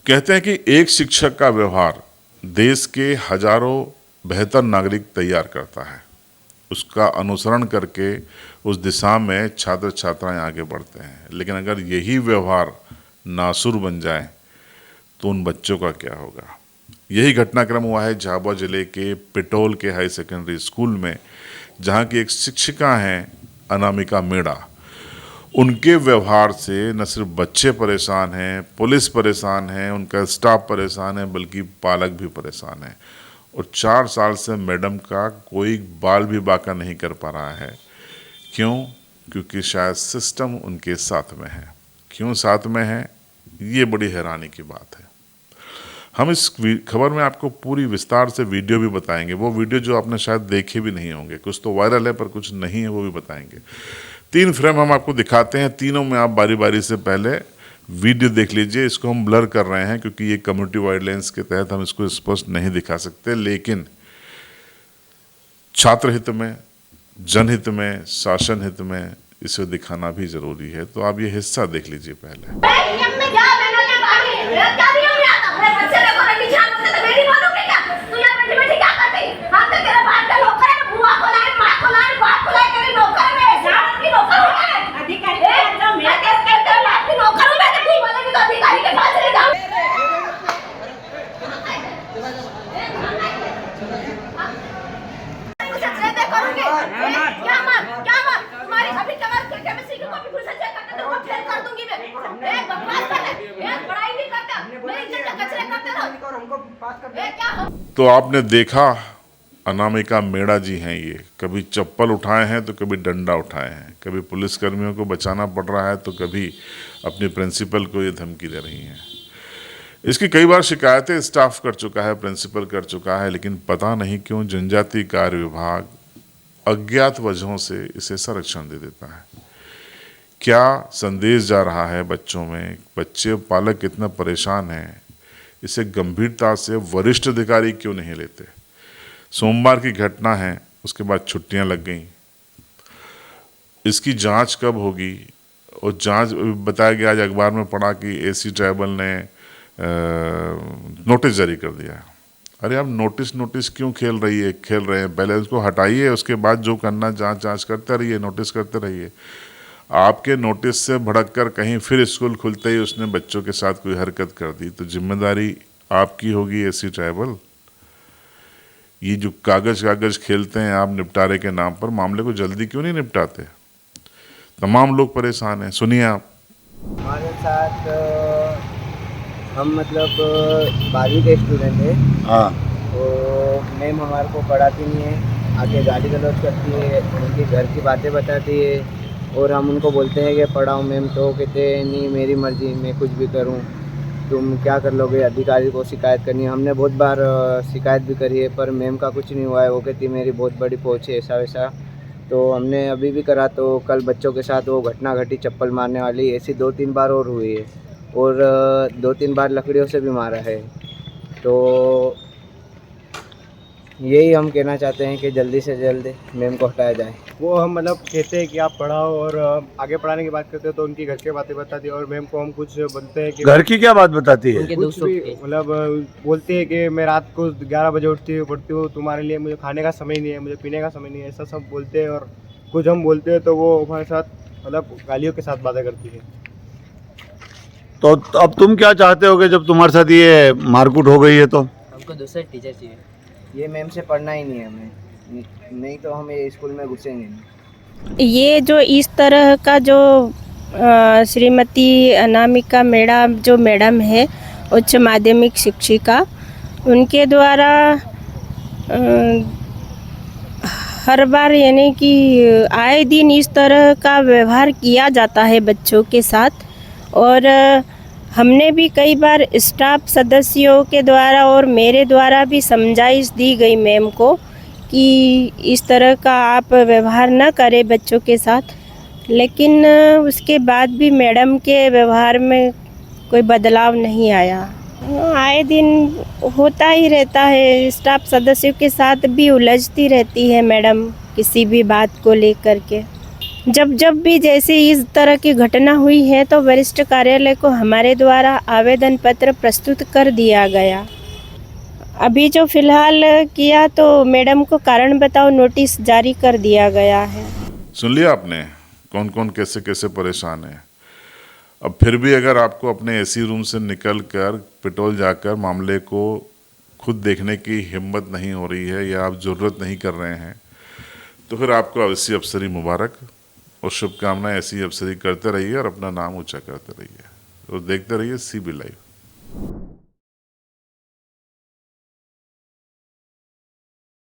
कहते हैं कि एक शिक्षक का व्यवहार देश के हजारों बेहतर नागरिक तैयार करता है। उसका अनुसरण करके उस दिशा में छात्र छात्राएं आगे बढ़ते हैं। लेकिन अगर यही व्यवहार नासुर बन जाए तो उन बच्चों का क्या होगा। यही घटनाक्रम हुआ है झाबुआ जिले के पिटोल के हाई सेकेंडरी स्कूल में, जहां की एक शिक्षिका हैं अनामिका मेड़ा। उनके व्यवहार से न सिर्फ बच्चे परेशान हैं, पुलिस परेशान है, उनका स्टाफ परेशान है, बल्कि पालक भी परेशान है। और 4 साल से मैडम का कोई बाल भी बाका नहीं कर पा रहा है। क्यों? क्योंकि शायद सिस्टम उनके साथ में है। क्यों साथ में है, ये बड़ी हैरानी की बात है। हम इस खबर में आपको पूरी विस्तार से वीडियो भी बताएंगे। वो वीडियो जो आपने शायद देखे भी नहीं होंगे, कुछ तो वायरल है पर कुछ नहीं है, वो भी बताएंगे। 3 फ्रेम हम आपको दिखाते हैं, तीनों में आप बारी बारी से पहले वीडियो देख लीजिए। इसको हम ब्लर कर रहे हैं क्योंकि ये कम्युनिटी गाइडलाइंस के तहत हम इसको स्पष्ट नहीं दिखा सकते, लेकिन छात्र हित में, जनहित में, शासन हित में इसे दिखाना भी जरूरी है। तो आप ये हिस्सा देख लीजिए पहले। तो आपने देखा, अनामिका मेड़ा जी हैं ये। कभी चप्पल उठाए हैं तो कभी डंडा उठाए हैं, कभी पुलिसकर्मियों को बचाना पड़ रहा है तो कभी अपनी प्रिंसिपल को ये धमकी दे रही हैं। इसकी कई बार शिकायतें स्टाफ कर चुका है, प्रिंसिपल कर चुका है, लेकिन पता नहीं क्यों जनजातीय कार्य विभाग अज्ञात वजहों से इसे संरक्षण दे देता है। क्या संदेश जा रहा है बच्चों में? बच्चे, पालक कितना परेशान हैं, इसे गंभीरता से वरिष्ठ अधिकारी क्यों नहीं लेते? सोमवार की घटना है, उसके बाद छुट्टियां लग गई। इसकी जांच कब होगी? और जांच बताया गया, आज अखबार में पढ़ा कि एसी ट्राइबल ने नोटिस जारी कर दिया। अरे आप नोटिस क्यों खेल रहे हैं? पहले उसको हटाइए, उसके बाद जो करना जांच करते रहिए, नोटिस करते रहिए। आपके नोटिस से भड़क कर कहीं फिर स्कूल खुलते ही उसने बच्चों के साथ कोई हरकत कर दी तो जिम्मेदारी आपकी होगी एसी ट्राइबल। ये जो कागज खेलते हैं आप निपटारे के नाम पर, मामले को जल्दी क्यों नहीं निपटाते? तमाम लोग परेशान हैं। सुनिए आप। हमारे साथ हम मतलब 12वीं के स्टूडेंट हैं। हाँ। तो मैम हमारे को पढ़ाती नहीं है, आके गाली गलौज करती है, उनकी घर की बातें बताती है और हम उनको बोलते हैं कि पढ़ाओ मैम, तो कहते हैं नहीं मेरी मर्जी, मैं कुछ भी करूं, तुम क्या कर लोगे, अधिकारी को शिकायत करनी है। हमने बहुत बार शिकायत भी करी है पर मैम का कुछ नहीं हुआ है। वो कहती मेरी बहुत बड़ी पहुँच है, ऐसा वैसा। तो हमने अभी भी करा, तो कल बच्चों के साथ वो घटना घटी, चप्पल मारने वाली, ऐसी 2-3 बार और हुई है और 2-3 बार लकड़ियों से भी मारा है। तो यही हम कहना चाहते हैं कि जल्दी से जल्द मैम को हटाया जाए। वो हम मतलब कहते हैं कि आप पढ़ाओ और आगे पढ़ाने की बात करते हैं तो उनकी घर की बातें बताती है और मैम को हम कुछ बोलते हैं कि घर की क्या बात बताती है? कुछ भी मतलब बोलती है कि मैं रात को 11 बजे उठती हूँ, तुम्हारे लिए मुझे खाने का समय नहीं है, मुझे पीने का समय नहीं है, ऐसा सब बोलते हैं। और कुछ हम बोलते हैं तो वो हमारे साथ मतलब गालियों के साथ बातें करती है। तो अब तुम क्या चाहते हो कि जब तुम्हारे साथ ये मारकूट हो गई है तो? हमको दूसरा टीचर चाहिए, ये मैम से पढ़ना ही नहीं है हमें, नहीं तो हम ये स्कूल में घुसेंगे नहीं। ये जो इस तरह का जो श्रीमती अनामिका मेड़ा जो मैडम है, उच्च माध्यमिक शिक्षिका, उनके द्वारा हर बार यानी कि आए दिन इस तरह का व्यवहार किया जाता है बच्चों के साथ। और हमने भी कई बार स्टाफ सदस्यों के द्वारा और मेरे द्वारा भी समझाइश दी गई मैम को कि इस तरह का आप व्यवहार न करें बच्चों के साथ, लेकिन उसके बाद भी मैडम के व्यवहार में कोई बदलाव नहीं आया। आए दिन होता ही रहता है, स्टाफ सदस्यों के साथ भी उलझती रहती है मैडम किसी भी बात को लेकर के। जब जब भी जैसे इस तरह की घटना हुई है तो वरिष्ठ कार्यालय को हमारे द्वारा आवेदन पत्र प्रस्तुत कर दिया गया। अभी जो फिलहाल किया तो मैडम को कारण बताओ नोटिस जारी कर दिया गया है। सुन लिया आपने कौन कौन कैसे कैसे परेशान है। अब फिर भी अगर आपको अपने एसी रूम से निकल कर पेट्रोल जाकर मामले को खुद देखने की हिम्मत नहीं हो रही है या आप ज़रूरत नहीं कर रहे हैं तो फिर आपको ऐसी अफसरी मुबारक और शुभकामनाएं। ऐसी अफसरी करते रहिए और अपना नाम ऊंचा करते रहिए और देखते रहिए CB लाइव।